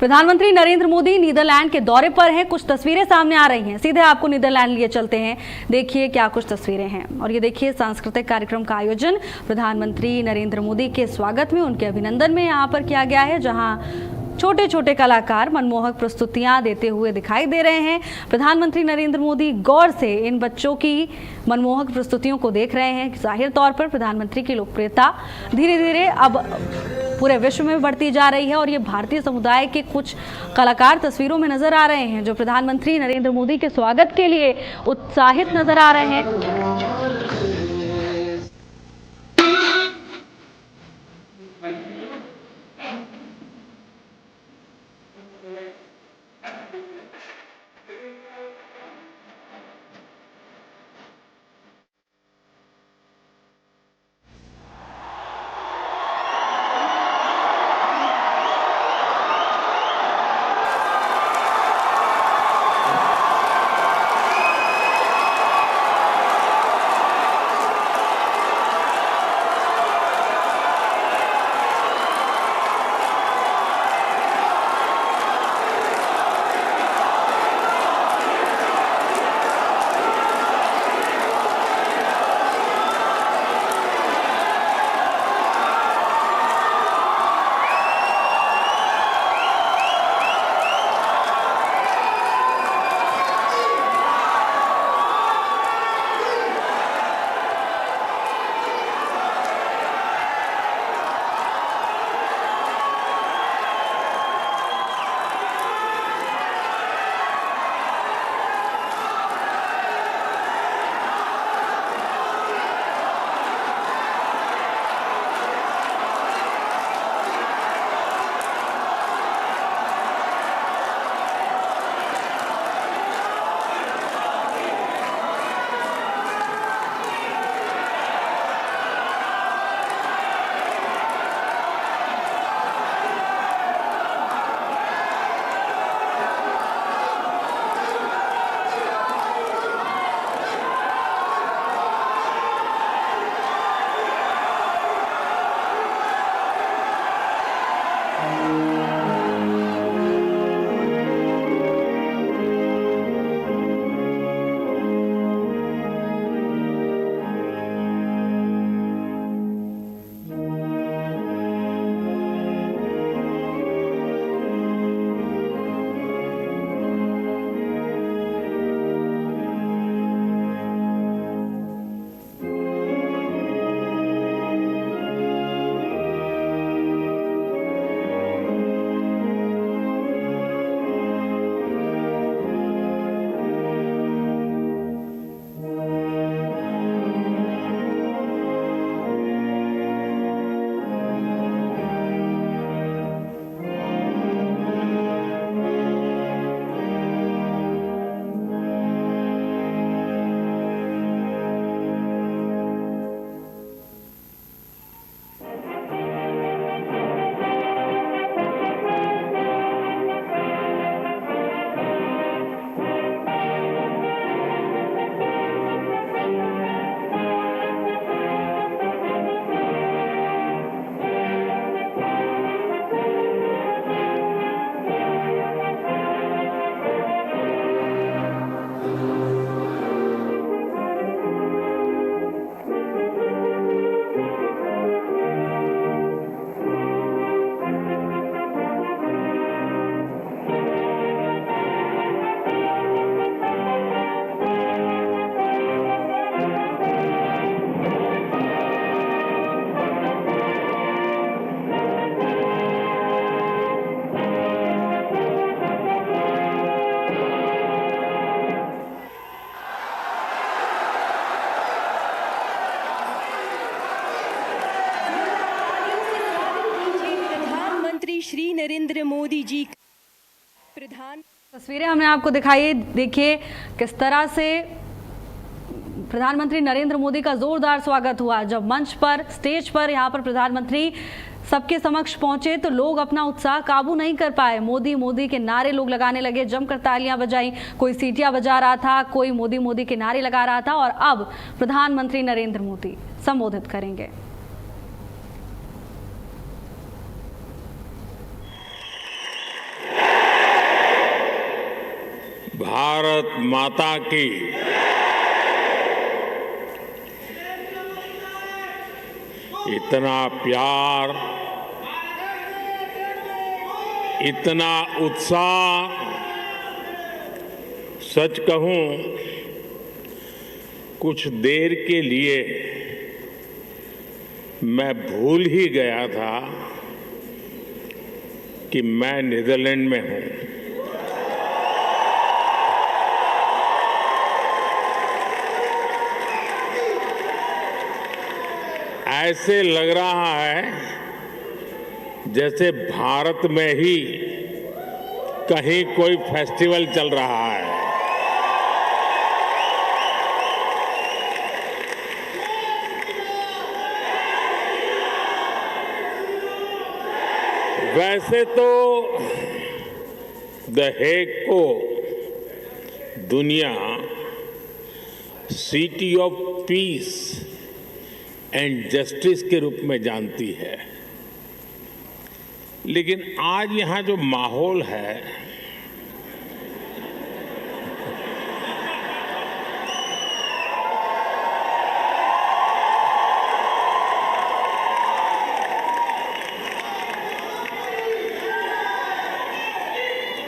प्रधानमंत्री नरेंद्र मोदी नीदरलैंड के दौरे पर हैं। कुछ तस्वीरें सामने आ रही हैं, सीधे आपको नीदरलैंड लिए चलते हैं। देखिए क्या कुछ तस्वीरें हैं। और ये देखिए सांस्कृतिक कार्यक्रम का आयोजन प्रधानमंत्री नरेंद्र मोदी के स्वागत में, उनके अभिनंदन में यहाँ पर किया गया है, जहाँ छोटे छोटे कलाकार मनमोहक प्रस्तुतियां देते हुए दिखाई दे रहे हैं। प्रधानमंत्री नरेंद्र मोदी गौर से इन बच्चों की मनमोहक प्रस्तुतियों को देख रहे हैं। जाहिर तौर पर प्रधानमंत्री की लोकप्रियता धीरे धीरे अब पूरे विश्व में बढ़ती जा रही है और ये भारतीय समुदाय के कुछ कलाकार तस्वीरों में नजर आ रहे हैं जो प्रधानमंत्री नरेंद्र मोदी के स्वागत के लिए उत्साहित नजर आ रहे हैं। श्री नरेंद्र मोदी जी तस्वीरें हमने आपको दिखाई। देखिए किस तरह से प्रधानमंत्री नरेंद्र मोदी का जोरदार स्वागत हुआ। जब मंच पर, स्टेज पर यहाँ पर प्रधानमंत्री सबके समक्ष पहुंचे तो लोग अपना उत्साह काबू नहीं कर पाए। मोदी मोदी के नारे लोग लगाने लगे, जमकर तालियां बजाई, कोई सीटियां बजा रहा था, कोई मोदी मोदी के नारे लगा रहा था। और अब प्रधानमंत्री नरेंद्र मोदी संबोधित करेंगे। भारत माता की। इतना प्यार, इतना उत्साह, सच कहूं कुछ देर के लिए मैं भूल ही गया था कि मैं नीदरलैंड में हूं। ऐसे लग रहा है जैसे भारत में ही कहीं कोई फेस्टिवल चल रहा है। वैसे तो द हेग को दुनिया city of peace and justice के रूप में जानती है, लेकिन आज यहां जो माहौल है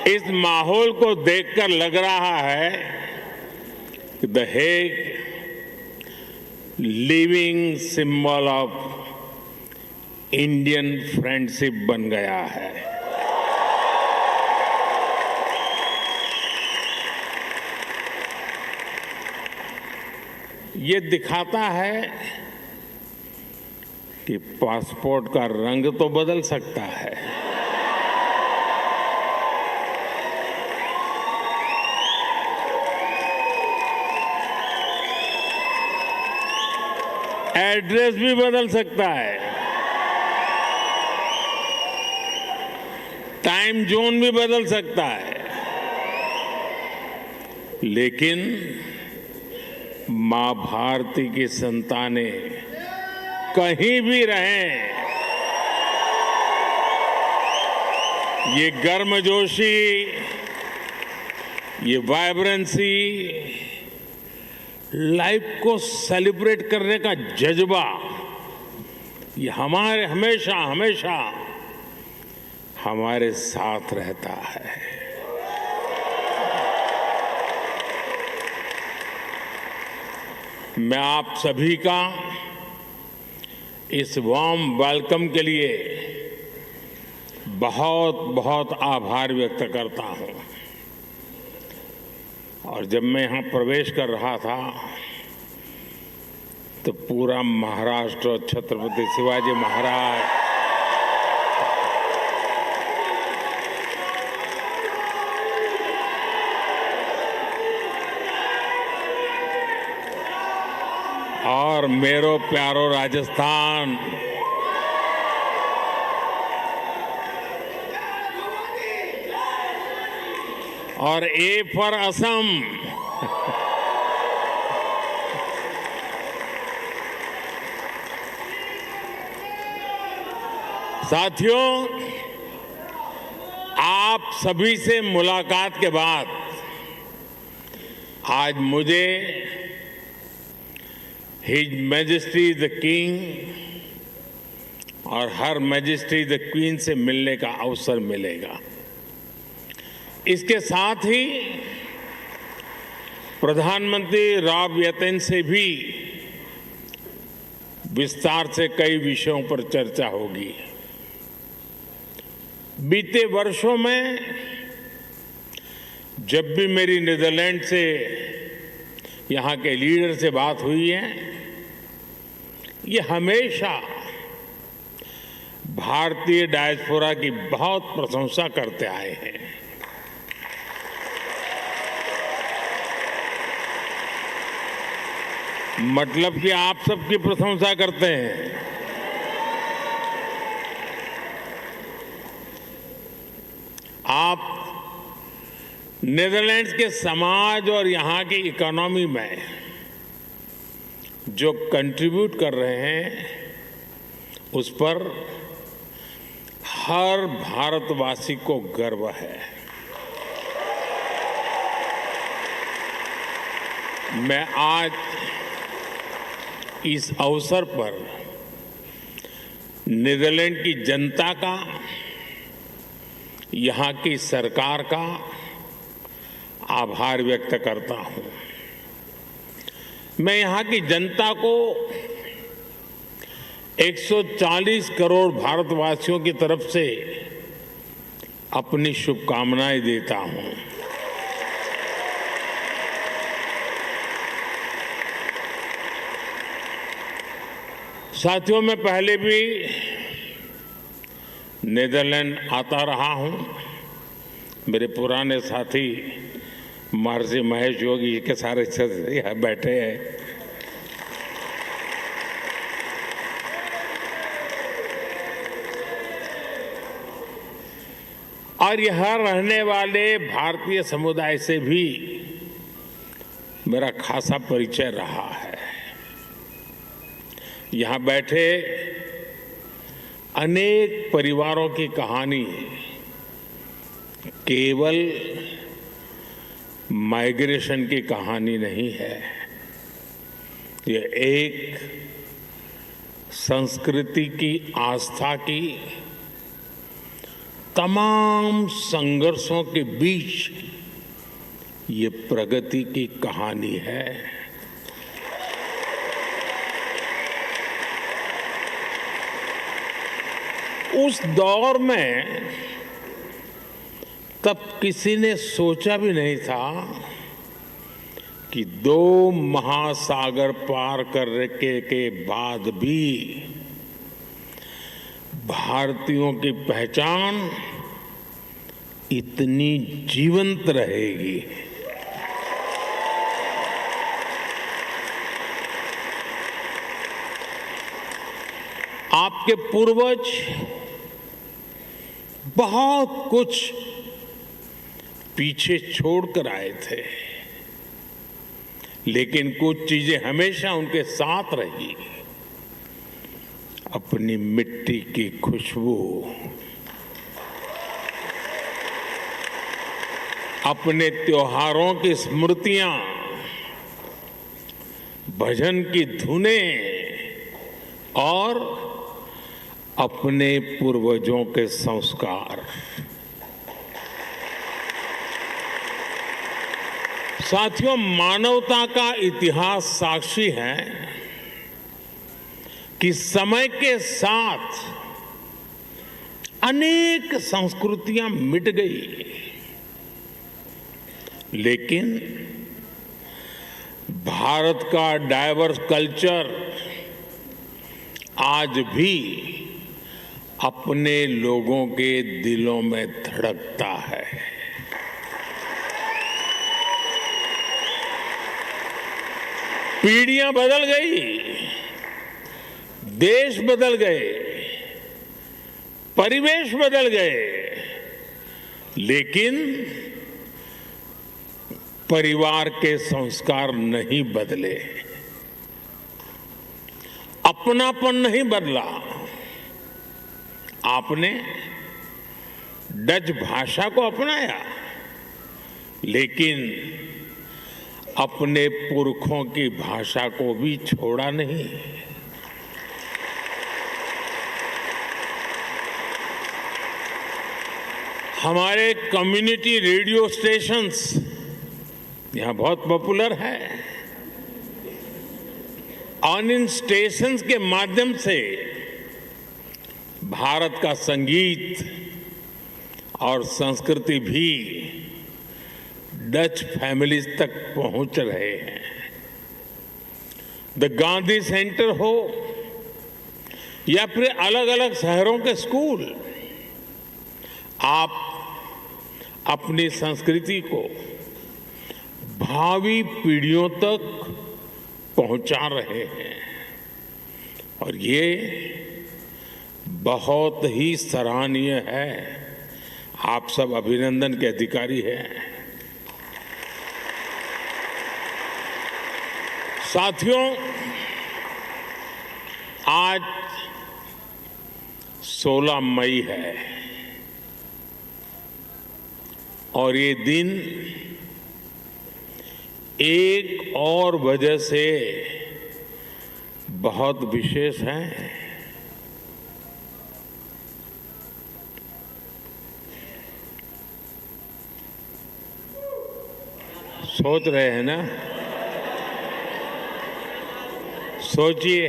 इस माहौल को देखकर लग रहा है कि the Hague living symbol of Indian friendship बन गया है। ये दिखाता है कि पासपोर्ट का रंग तो बदल सकता है, एड्रेस भी बदल सकता है, टाइम जोन भी बदल सकता है, लेकिन मां भारती की संतानें कहीं भी रहें, ये गर्मजोशी, ये वाइब्रेंसी, लाइफ को सेलिब्रेट करने का जज्बा, ये हमारे हमेशा हमेशा हमारे साथ रहता है। मैं आप सभी का इस वार्म वेलकम के लिए बहुत बहुत आभार व्यक्त करता हूं। और जब मैं यहां प्रवेश कर रहा था तो पूरा महाराष्ट्र, छत्रपति शिवाजी महाराज, और मेरो प्यारो राजस्थान, और ए फॉर असम, साथियों, आप सभी से मुलाकात के बाद आज मुझे हिज मैजेस्टी द किंग और हर मैजेस्टी द क्वीन से मिलने का अवसर मिलेगा। इसके साथ ही प्रधानमंत्री राव यतेन से भी विस्तार से कई विषयों पर चर्चा होगी। बीते वर्षों में जब भी मेरी नीदरलैंड से, यहां के लीडर से बात हुई है, ये हमेशा भारतीय डायस्पोरा की बहुत प्रशंसा करते आए हैं। मतलब कि आप सबकी प्रशंसा करते हैं। आप नीदरलैंड्स के समाज और यहाँ की इकोनॉमी में जो कंट्रीब्यूट कर रहे हैं, उस पर हर भारतवासी को गर्व है। मैं आज इस अवसर पर नीदरलैंड की जनता का, यहाँ की सरकार का आभार व्यक्त करता हूं। मैं यहाँ की जनता को 140 करोड़ भारतवासियों की तरफ से अपनी शुभकामनाएं देता हूं। साथियों, मैं पहले भी नीदरलैंड आता रहा हूं। मेरे पुराने साथी महर्षि महेश योगी के सारे यहाँ बैठे हैं। और यहाँ रहने वाले भारतीय समुदाय से भी मेरा खासा परिचय रहा है। यहाँ बैठे अनेक परिवारों की कहानी केवल माइग्रेशन की कहानी नहीं है, ये एक संस्कृति की, आस्था की, तमाम संघर्षों के बीच ये प्रगति की कहानी है। उस दौर में तब किसी ने सोचा भी नहीं था कि 2 महासागर पार करने के बाद भी भारतीयों की पहचान इतनी जीवंत रहेगी। आपके पूर्वज बहुत कुछ पीछे छोड़कर आए थे, लेकिन कुछ चीजें हमेशा उनके साथ रही। अपनी मिट्टी की खुशबू, अपने त्योहारों की स्मृतियां, भजन की धुनें और अपने पूर्वजों के संस्कार। साथियों, मानवता का इतिहास साक्षी है कि समय के साथ अनेक संस्कृतियां मिट गई, लेकिन भारत का डाइवर्स कल्चर आज भी अपने लोगों के दिलों में धड़कता है। पीढ़ियां बदल गई, देश बदल गए, परिवेश बदल गए, लेकिन परिवार के संस्कार नहीं बदले, अपनापन नहीं बदला। आपने डच भाषा को अपनाया, लेकिन अपने पुरखों की भाषा को भी छोड़ा नहीं। हमारे कम्युनिटी रेडियो स्टेशंस यहाँ बहुत पॉपुलर है, और इन स्टेशंस के माध्यम से भारत का संगीत और संस्कृति भी डच फैमिलीज तक पहुंच रहे हैं। द गांधी सेंटर हो या फिर अलग अलग शहरों के स्कूल, आप अपनी संस्कृति को भावी पीढ़ियों तक पहुंचा रहे हैं, और ये बहुत ही सराहनीय है। आप सब अभिनंदन के अधिकारी हैं। साथियों, आज 16 मई है और ये दिन एक और वजह से बहुत विशेष है। सोच रहे हैं ना? सोचिए,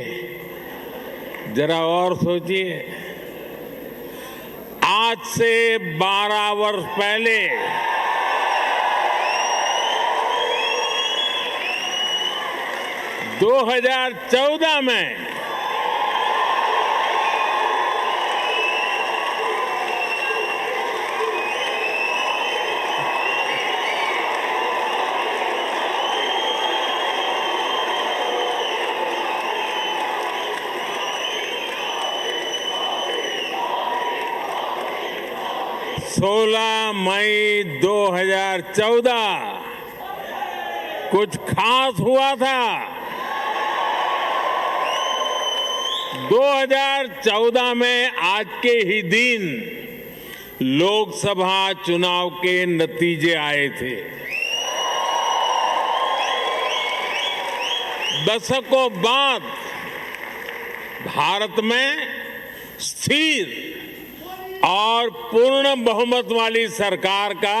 जरा और सोचिए। आज से 12 वर्ष पहले 2014 में सोलह मई 2014 कुछ खास हुआ था। 2014 में आज के ही दिन लोकसभा चुनाव के नतीजे आए थे। दशकों बाद भारत में स्थिर और पूर्ण बहुमत वाली सरकार का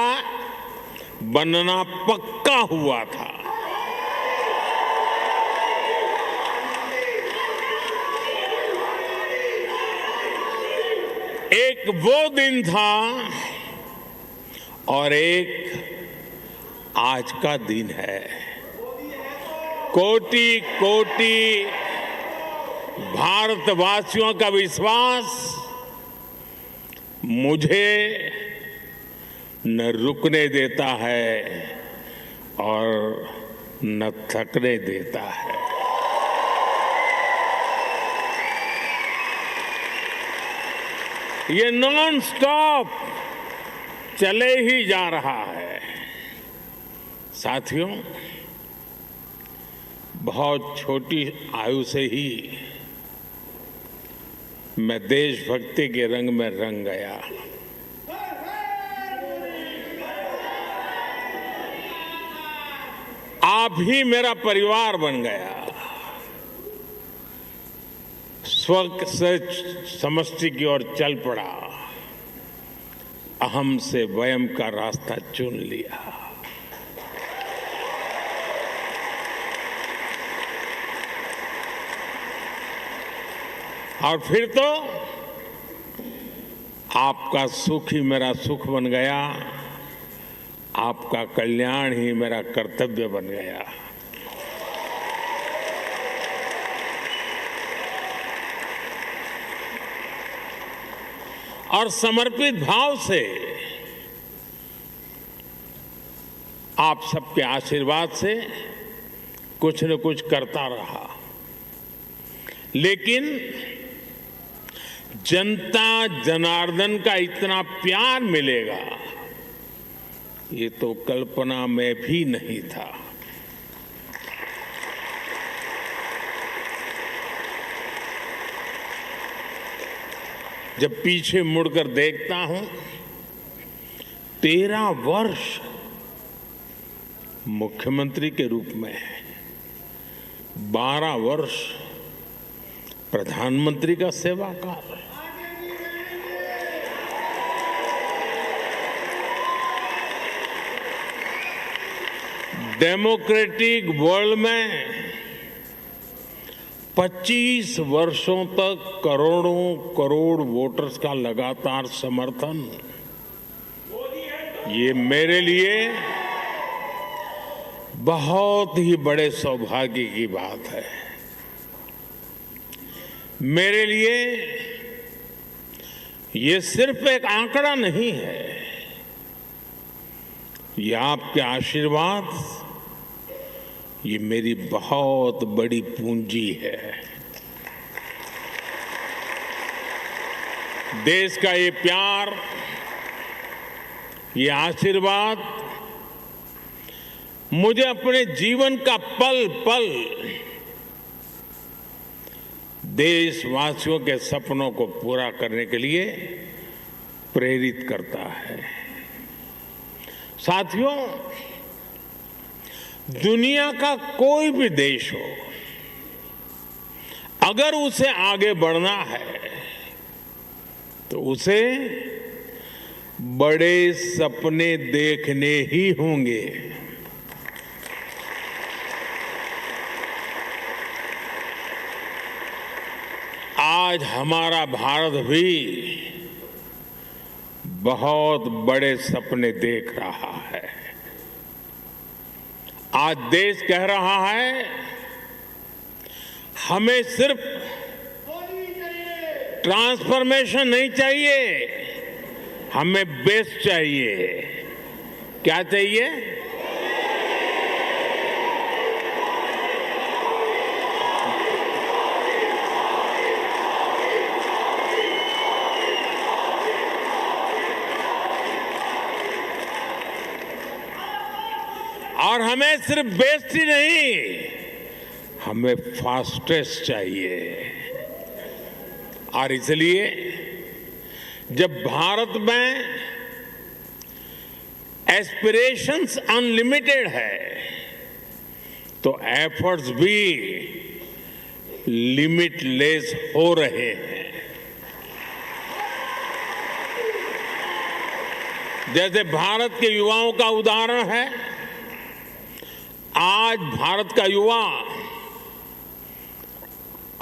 बनना पक्का हुआ था। एक वो दिन था और एक आज का दिन है। कोटि कोटि भारतवासियों का विश्वास मुझे न रुकने देता है और न थकने देता है। ये नॉन स्टॉप चले ही जा रहा है। साथियों, बहुत छोटी आयु से ही मैं देशभक्ति के रंग में रंग गया। आप ही मेरा परिवार बन गया। स्व से समष्टि की ओर चल पड़ा। अहम से वयम का रास्ता चुन लिया। और फिर तो आपका सुख ही मेरा सुख बन गया। आपका कल्याण ही मेरा कर्तव्य बन गया। और समर्पित भाव से आप सबके आशीर्वाद से कुछ न कुछ करता रहा। लेकिन जनता जनार्दन का इतना प्यार मिलेगा ये तो कल्पना में भी नहीं था। जब पीछे मुड़कर देखता हूं, 13 वर्ष मुख्यमंत्री के रूप में, 12 वर्ष प्रधानमंत्री का सेवा काल, डेमोक्रेटिक वर्ल्ड में 25 वर्षों तक करोड़ों करोड़ वोटर्स का लगातार समर्थन, ये मेरे लिए बहुत ही बड़े सौभाग्य की बात है। मेरे लिए ये सिर्फ एक आंकड़ा नहीं है, ये आपके आशीर्वाद, ये मेरी बहुत बड़ी पूंजी है। देश का ये प्यार, ये आशीर्वाद मुझे अपने जीवन का पल पल देशवासियों के सपनों को पूरा करने के लिए प्रेरित करता है। साथियों, दुनिया का कोई भी देश हो, अगर उसे आगे बढ़ना है तो उसे बड़े सपने देखने ही होंगे। आज हमारा भारत भी बहुत बड़े सपने देख रहा है। आज देश कह रहा है हमें सिर्फ ट्रांसफॉर्मेशन नहीं चाहिए, हमें बेस्ट चाहिए। क्या चाहिए? और हमें सिर्फ बेस्ट ही नहीं, हमें फास्टेस्ट चाहिए। और इसलिए जब भारत में एस्पिरेशंस अनलिमिटेड है तो एफर्ट्स भी लिमिटलेस हो रहे हैं। जैसे भारत के युवाओं का उदाहरण है, आज भारत का युवा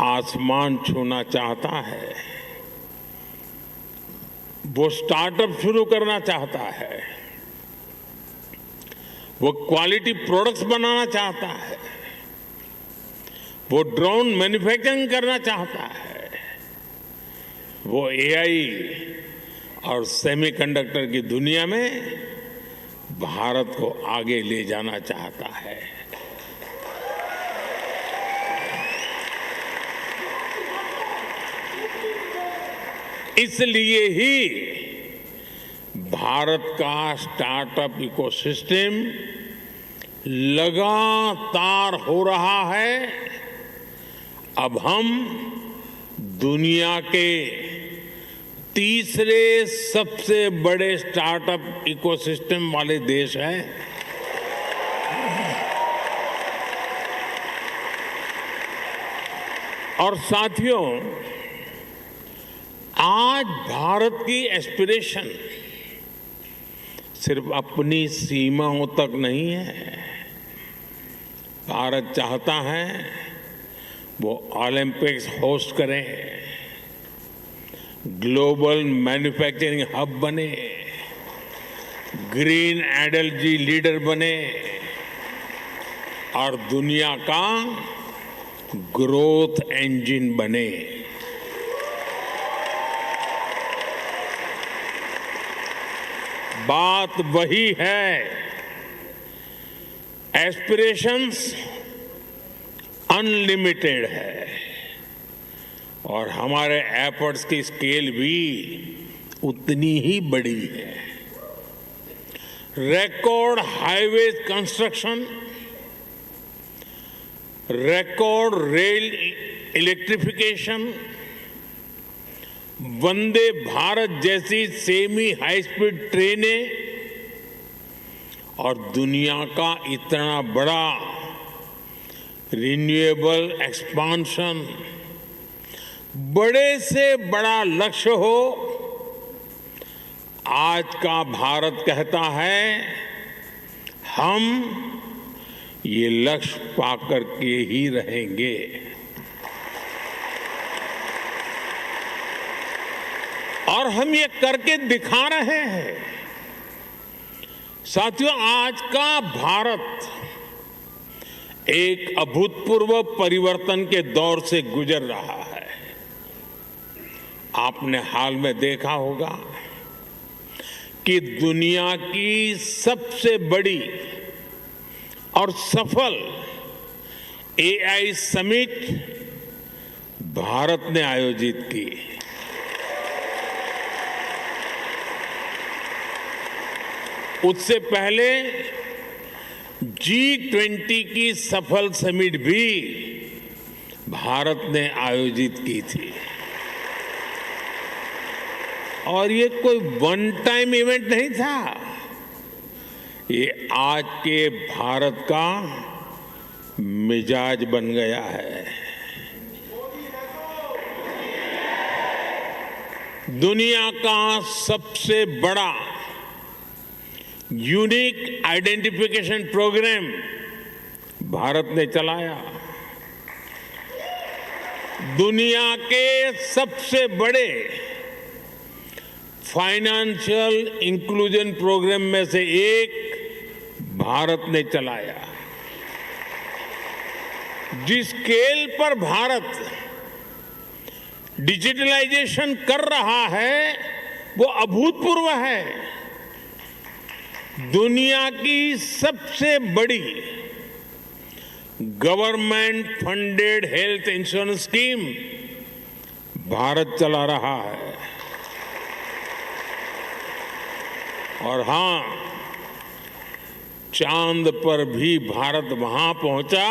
आसमान छूना चाहता है, वो स्टार्टअप शुरू करना चाहता है, वो क्वालिटी प्रोडक्ट्स बनाना चाहता है, वो ड्रोन मैन्युफैक्चरिंग करना चाहता है, वो एआई और सेमीकंडक्टर की दुनिया में भारत को आगे ले जाना चाहता है। इसलिए ही भारत का स्टार्टअप इकोसिस्टम लगातार हो रहा है। अब हम दुनिया के तीसरे सबसे बड़े स्टार्टअप इकोसिस्टम वाले देश हैं। और साथियों, आज भारत की एस्पिरेशन सिर्फ अपनी सीमाओं तक नहीं है। भारत चाहता है वो ओलंपिक्स होस्ट करें, ग्लोबल मैन्युफैक्चरिंग हब बने, ग्रीन एनर्जी लीडर बने और दुनिया का ग्रोथ इंजन बने। बात वही है, एस्पिरेशंस अनलिमिटेड है और हमारे एफर्ट्स की स्केल भी उतनी ही बड़ी है। Record highway construction, record rail electrification, Vande Bharat जैसी सेमी हाई स्पीड ट्रेनें और दुनिया का इतना बड़ा रिन्यूएबल एक्सपांशन, बड़े से बड़ा लक्ष्य हो। आज का भारत कहता है हम ये लक्ष्य पाकर के ही रहेंगे। और हम ये करके दिखा रहे हैं। साथियों, आज का भारत एक अभूतपूर्व परिवर्तन के दौर से गुजर रहा है। आपने हाल में देखा होगा कि दुनिया की सबसे बड़ी और सफल एआई समिट भारत ने आयोजित की। उससे पहले G20 की सफल समिट भी भारत ने आयोजित की थी। और ये कोई वन टाइम इवेंट नहीं था, ये आज के भारत का मिजाज बन गया है। दुनिया का सबसे बड़ा यूनिक आइडेंटिफिकेशन प्रोग्राम भारत ने चलाया। दुनिया के सबसे बड़े फाइनेंशियल इंक्लूजन प्रोग्राम में से एक भारत ने चलाया। जिस स्केल पर भारत डिजिटलाइजेशन कर रहा है वो अभूतपूर्व है। दुनिया की सबसे बड़ी government funded health insurance scheme Bharat चला रहा है। और हां, चांद पर भी भारत वहां पहुंचा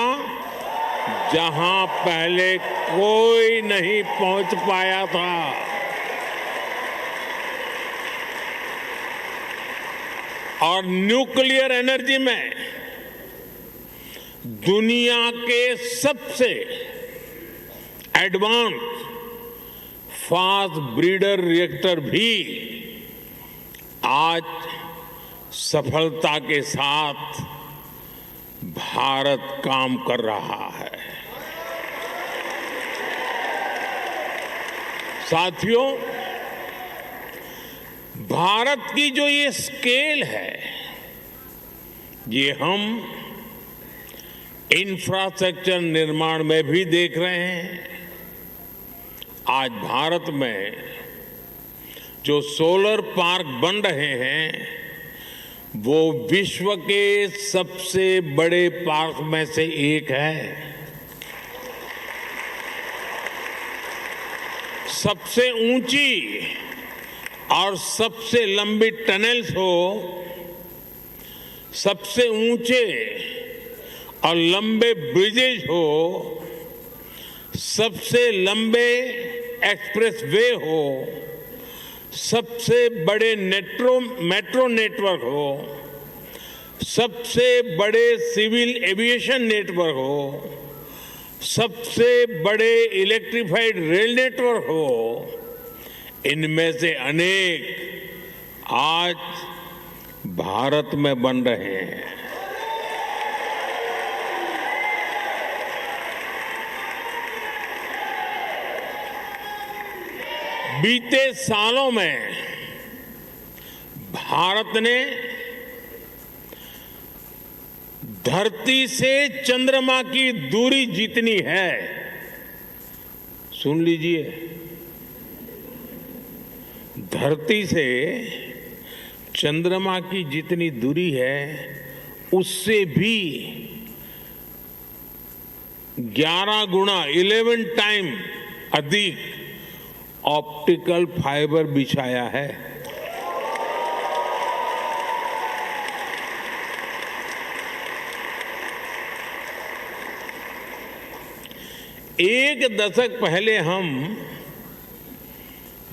जहां पहले कोई नहीं पहुंच पाया था। और न्यूक्लियर एनर्जी में दुनिया के सबसे एडवांस फास्ट ब्रीडर रिएक्टर भी आज सफलता के साथ भारत काम कर रहा है। साथियों, भारत की जो ये स्केल है, ये हम इंफ्रास्ट्रक्चर निर्माण में भी देख रहे हैं। आज भारत में जो सोलर पार्क बन रहे हैं वो विश्व के सबसे बड़े पार्क में से एक है। सबसे ऊंची और सबसे लंबी टनल्स हो, सबसे ऊंचे और लंबे ब्रिजेज हो, सबसे लंबे एक्सप्रेस वे हो, सबसे बड़े मेट्रो नेटवर्क हो, सबसे बड़े सिविल एविएशन नेटवर्क हो, सबसे बड़े इलेक्ट्रिफाइड रेल नेटवर्क हो, इनमें से अनेक आज भारत में बन रहे हैं। बीते सालों में भारत ने धरती से चंद्रमा की दूरी जितनी है, सुन लीजिए, धरती से चंद्रमा की जितनी दूरी है उससे भी 11 गुना 11 टाइम अधिक ऑप्टिकल फाइबर बिछाया है। एक दशक पहले हम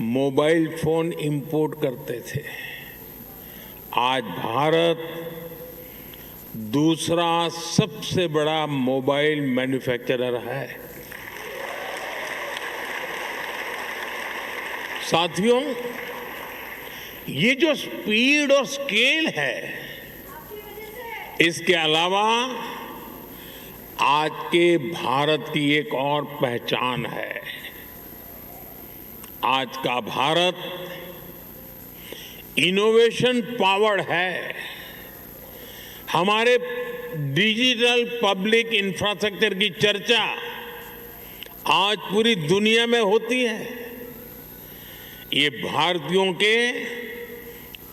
मोबाइल फोन इंपोर्ट करते थे। आज भारत दूसरा सबसे बड़ा मोबाइल मैन्युफैक्चरर है। साथियों, ये जो स्पीड और स्केल है, इसके अलावा आज के भारत की एक और पहचान है। आज का भारत इनोवेशन पावर्ड है। हमारे डिजिटल पब्लिक इंफ्रास्ट्रक्चर की चर्चा आज पूरी दुनिया में होती है। ये भारतीयों के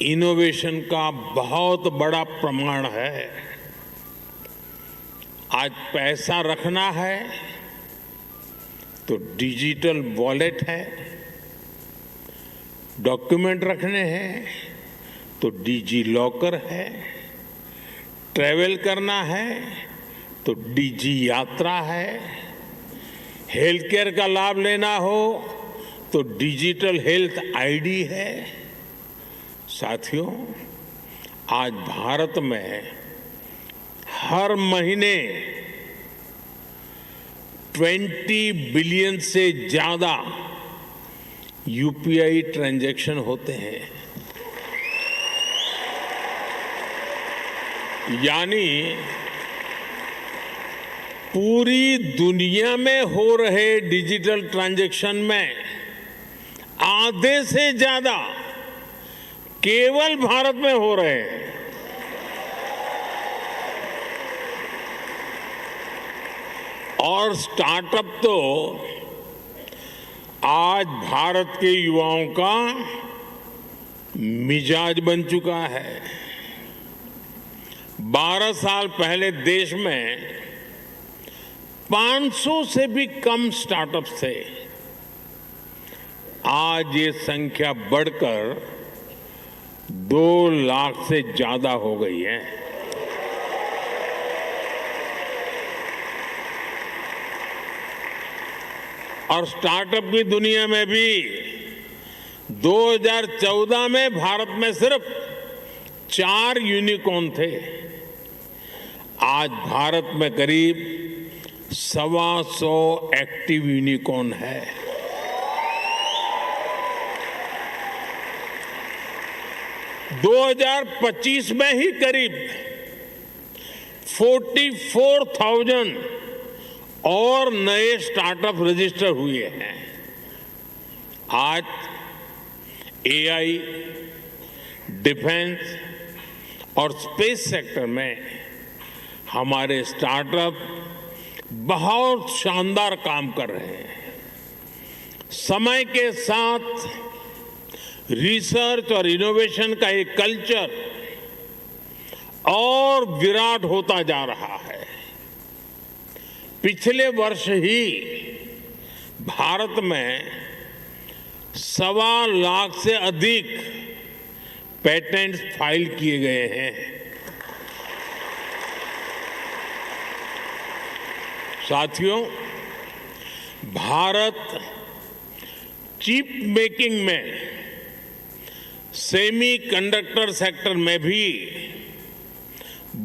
इनोवेशन का बहुत बड़ा प्रमाण है। आज पैसा रखना है तो डिजिटल वॉलेट है, डॉक्यूमेंट रखने हैं तो डिजी लॉकर है, ट्रैवल करना है तो डिजी यात्रा है, हेल्थ केयर का लाभ लेना हो तो डिजिटल हेल्थ आईडी है। साथियों, आज भारत में हर महीने 20 बिलियन से ज्यादा यूपीआई ट्रांजैक्शन होते हैं। यानी पूरी दुनिया में हो रहे डिजिटल ट्रांजैक्शन में आधे से ज्यादा केवल भारत में हो रहे हैं। और स्टार्टअप तो आज भारत के युवाओं का मिजाज बन चुका है। 12 साल पहले देश में 500 से भी कम स्टार्टअप्स थे। आज ये संख्या बढ़कर 2 लाख से ज्यादा हो गई है। और स्टार्टअप की दुनिया में भी 2014 में भारत में सिर्फ 4 यूनिकॉर्न थे। आज भारत में करीब 125 एक्टिव यूनिकॉर्न है। - 2025 में ही करीब 44,000 और नए स्टार्टअप रजिस्टर हुए हैं। आज एआई, डिफेंस और स्पेस सेक्टर में हमारे स्टार्टअप बहुत शानदार काम कर रहे हैं। समय के साथ रिसर्च और इनोवेशन का एक कल्चर और विराट होता जा रहा है। पिछले वर्ष ही भारत में 1.25 लाख से अधिक पेटेंट्स फाइल किए गए हैं। साथियों, भारत चिप मेकिंग में, सेमी कंडक्टर सेक्टर में भी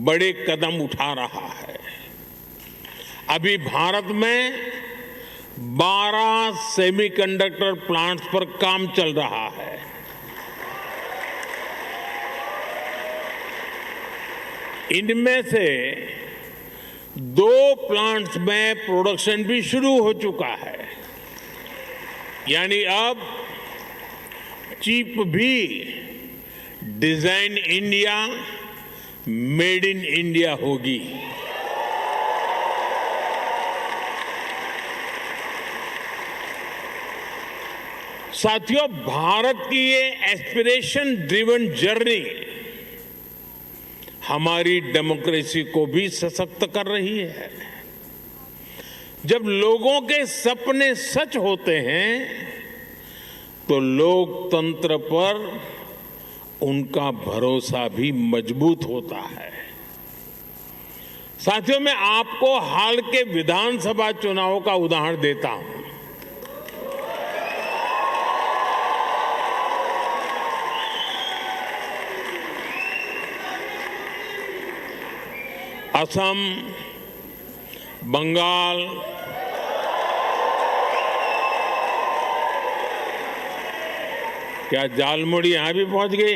बड़े कदम उठा रहा है। अभी भारत में 12 सेमीकंडक्टर प्लांट्स पर काम चल रहा है। इनमें से 2 प्लांट्स में प्रोडक्शन भी शुरू हो चुका है। यानी अब चिप भी design India, made in India होगी। साथियों, भारत की ये एस्पिरेशन ड्रिवन जर्नी हमारी डेमोक्रेसी को भी सशक्त कर रही है। जब लोगों के सपने सच होते हैं तो लोकतंत्र पर उनका भरोसा भी मजबूत होता है। साथियों, मैं आपको हाल के विधानसभा चुनाव का उदाहरण देता हूं। असम, बंगाल, क्या झालमुड़ी यहां भी पहुंच गई?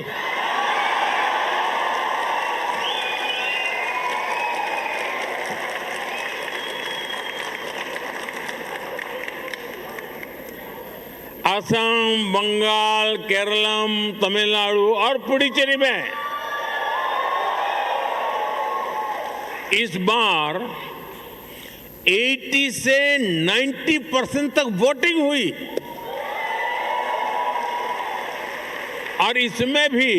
असम, बंगाल, केरलम, तमिलनाडु और पुडुचेरी में इस बार 80 से 90% तक वोटिंग हुई। और इसमें भी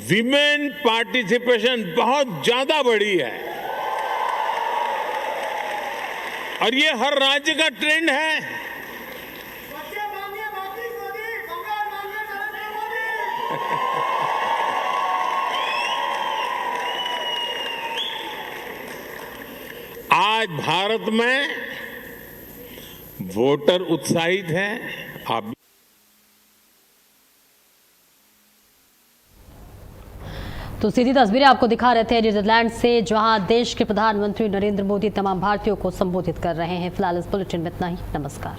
विमेन पार्टिसिपेशन बहुत ज्यादा बढ़ी है। और ये हर राज्य का ट्रेंड है। आज भारत में वोटर उत्साहित हैं। आप तो सीधी तस्वीरें आपको दिखा रहे थे नीदरलैंड से, जहां देश के प्रधानमंत्री नरेंद्र मोदी तमाम भारतीयों को संबोधित कर रहे हैं। फिलहाल इस बुलेटिन में इतना ही। नमस्कार।